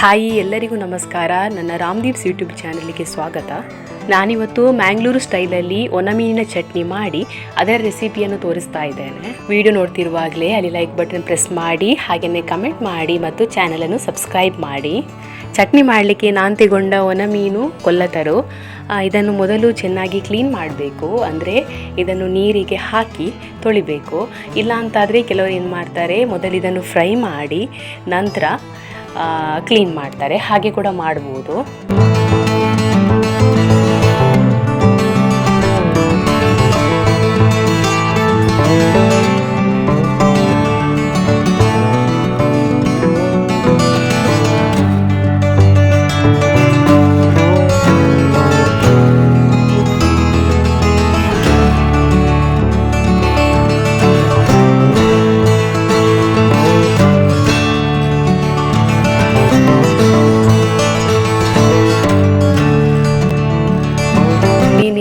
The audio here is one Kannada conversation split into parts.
ಹಾಯ್, ಎಲ್ಲರಿಗೂ ನಮಸ್ಕಾರ. ನನ್ನ ರಾಮ್ದೀಪ್ಸ್ ಯೂಟ್ಯೂಬ್ ಚಾನಲ್ಗೆ ಸ್ವಾಗತ. ನಾನಿವತ್ತು ಮ್ಯಾಂಗ್ಳೂರು ಸ್ಟೈಲಲ್ಲಿ ಒಣಮೀನಿನ ಚಟ್ನಿ ಮಾಡಿ ಅದರ ರೆಸಿಪಿಯನ್ನು ತೋರಿಸ್ತಾ ಇದ್ದೇನೆ. ವಿಡಿಯೋ ನೋಡ್ತಿರುವಾಗಲೇ ಅಲ್ಲಿ ಲೈಕ್ ಬಟನ್ ಪ್ರೆಸ್ ಮಾಡಿ, ಹಾಗೆಯೇ ಕಮೆಂಟ್ ಮಾಡಿ ಮತ್ತು ಚಾನಲನ್ನು ಸಬ್ಸ್ಕ್ರೈಬ್ ಮಾಡಿ. ಚಟ್ನಿ ಮಾಡಲಿಕ್ಕೆ ನಾನು ತಗೊಂಡ ಒಣಮೀನು ಕೊಲ್ಲತರು. ಇದನ್ನು ಮೊದಲು ಚೆನ್ನಾಗಿ ಕ್ಲೀನ್ ಮಾಡಬೇಕು, ಅಂದರೆ ಇದನ್ನು ನೀರಿಗೆ ಹಾಕಿ ತೊಳಿಬೇಕು. ಇಲ್ಲ ಅಂತಾದರೆ ಕೆಲವರು ಏನು ಮಾಡ್ತಾರೆ, ಮೊದಲು ಇದನ್ನು ಫ್ರೈ ಮಾಡಿ ನಂತರ ಕ್ಲೀನ್ ಮಾಡ್ತಾರೆ. ಹಾಗೆ ಕೂಡ ಮಾಡ್ಬೋದು.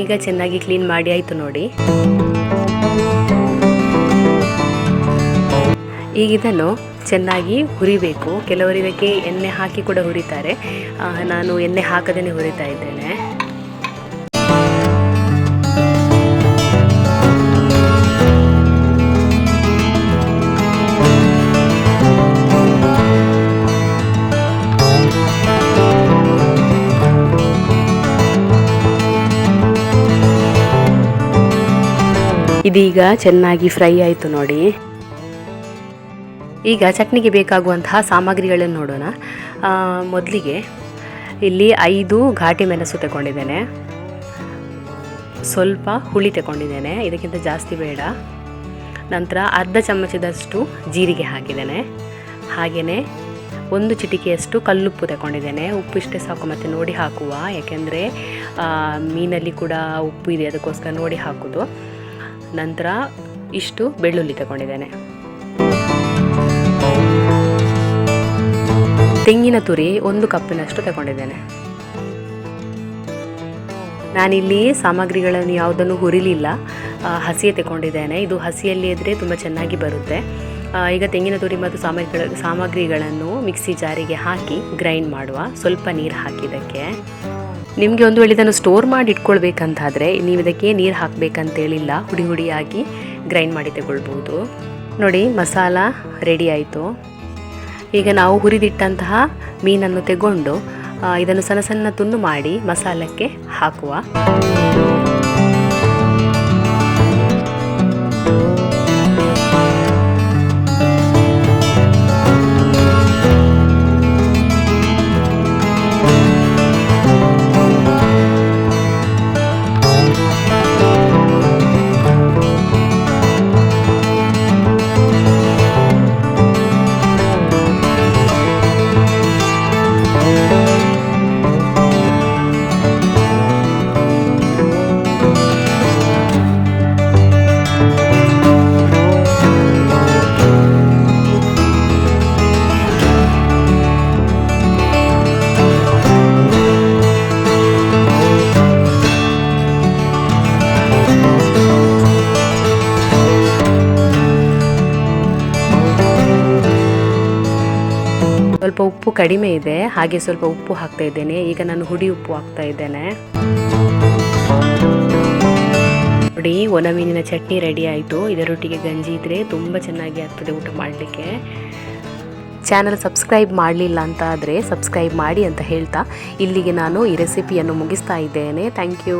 ಈಗ ಚೆನ್ನಾಗಿ ಕ್ಲೀನ್ ಮಾಡಿ ಆಯಿತು ನೋಡಿ. ಈಗ ಇದನ್ನು ಚೆನ್ನಾಗಿ ಹುರಿಬೇಕು. ಕೆಲವರು ಇದಕ್ಕೆ ಎಣ್ಣೆ ಹಾಕಿ ಕೂಡ ಹುರಿತಾರೆ. ನಾನು ಎಣ್ಣೆ ಹಾಕದೇ ಹುರಿತಾ ಇದ್ದೇನೆ. ಇದೀಗ ಚೆನ್ನಾಗಿ ಫ್ರೈ ಆಯಿತು ನೋಡಿ. ಈಗ ಚಟ್ನಿಗೆ ಬೇಕಾಗುವಂತಹ ಸಾಮಗ್ರಿಗಳನ್ನು ನೋಡೋಣ. ಮೊದಲಿಗೆ ಇಲ್ಲಿ 5 ಘಾಟಿ ಮೆಣಸು ತಗೊಂಡಿದ್ದೇನೆ, ಸ್ವಲ್ಪ ಹುಳಿ ತಗೊಂಡಿದ್ದೇನೆ, ಇದಕ್ಕಿಂತ ಜಾಸ್ತಿ ಬೇಡ. ನಂತರ ಅರ್ಧ ಚಮಚದಷ್ಟು ಜೀರಿಗೆ ಹಾಕಿದ್ದೇನೆ. ಹಾಗೆಯೇ 1 ಚಿಟಿಕೆಯಷ್ಟು ಕಲ್ಲುಪ್ಪು ತಗೊಂಡಿದ್ದೇನೆ. ಉಪ್ಪು ಇಷ್ಟೇ ಸಾಕು, ಮತ್ತು ನೋಡಿ ಹಾಕುವ, ಯಾಕೆಂದರೆ ಮೀನಲ್ಲಿ ಕೂಡ ಉಪ್ಪು ಇದೆ, ಅದಕ್ಕೋಸ್ಕರ ನೋಡಿ ಹಾಕೋದು. ನಂತರ ಇಷ್ಟು ಬೆಳ್ಳುಳ್ಳಿ ತಗೊಂಡಿದ್ದೇನೆ. ತೆಂಗಿನ ತುರಿ 1 ಕಪ್ಪಿನಷ್ಟು ತಗೊಂಡಿದ್ದೇನೆ. ನಾನಿಲ್ಲಿ ಸಾಮಗ್ರಿಗಳನ್ನು ಯಾವುದನ್ನು ಹುರಿಲಿಲ್ಲ, ಹಸಿಯೇ ತಗೊಂಡಿದ್ದೇನೆ. ಇದು ಹಸಿಯಲ್ಲಿ ಇದ್ದರೆ ತುಂಬ ಚೆನ್ನಾಗಿ ಬರುತ್ತೆ. ಈಗ ತೆಂಗಿನ ತುರಿ ಮತ್ತು ಸಾಮಗ್ರಿಗಳನ್ನು ಮಿಕ್ಸಿ ಜಾರಿಗೆ ಹಾಕಿ ಗ್ರೈಂಡ್ ಮಾಡುವ. ಸ್ವಲ್ಪ ನೀರು ಹಾಕಿದ್ದಕ್ಕೆ. ನಿಮಗೆ ಒಂದು ವೇಳೆ ಇದನ್ನು ಸ್ಟೋರ್ ಮಾಡಿ ಇಟ್ಕೊಳ್ಬೇಕಂತಾದರೆ ನೀವು ಇದಕ್ಕೆ ನೀರು ಹಾಕಬೇಕಂತೇಳಿಲ್ಲ, ಹುಡಿ ಹುಡಿಯಾಗಿ ಗ್ರೈಂಡ್ ಮಾಡಿ ತಗೊಳ್ಬೋದು. ನೋಡಿ, ಮಸಾಲ ರೆಡಿ ಆಯಿತು. ಈಗ ನಾವು ಹುರಿದಿಟ್ಟಂತಹ ಮೀನನ್ನು ತಗೊಂಡು ಇದನ್ನು ಸಣ್ಣ ಸಣ್ಣ ತುಂಡು ಮಾಡಿ ಮಸಾಲಕ್ಕೆ ಹಾಕುವ. ಸ್ವಲ್ಪ ಉಪ್ಪು ಕಡಿಮೆ ಇದೆ, ಹಾಗೆ ಸ್ವಲ್ಪ ಉಪ್ಪು ಹಾಕ್ತಾ ಇದ್ದೇನೆ. ಈಗ ನಾನು ಹುಡಿ ಉಪ್ಪು ಹಾಕ್ತಾ ಇದ್ದೇನೆ. ನೋಡಿ, ಒಣಮೀನಿನ ಚಟ್ನಿ ರೆಡಿ ಆಯಿತು. ಇದರೊಟ್ಟಿಗೆ ಗಂಜಿ ಇದ್ದರೆ ತುಂಬ ಚೆನ್ನಾಗಿ ಆಗ್ತದೆ ಊಟ ಮಾಡಲಿಕ್ಕೆ. ಚಾನಲ್ ಸಬ್ಸ್ಕ್ರೈಬ್ ಮಾಡಲಿಲ್ಲ ಅಂತ ಆದರೆ ಸಬ್ಸ್ಕ್ರೈಬ್ ಮಾಡಿ ಅಂತ ಹೇಳ್ತಾ ಇಲ್ಲಿಗೆ ನಾನು ಈ ರೆಸಿಪಿಯನ್ನು ಮುಗಿಸ್ತಾ ಇದ್ದೇನೆ. Thank you.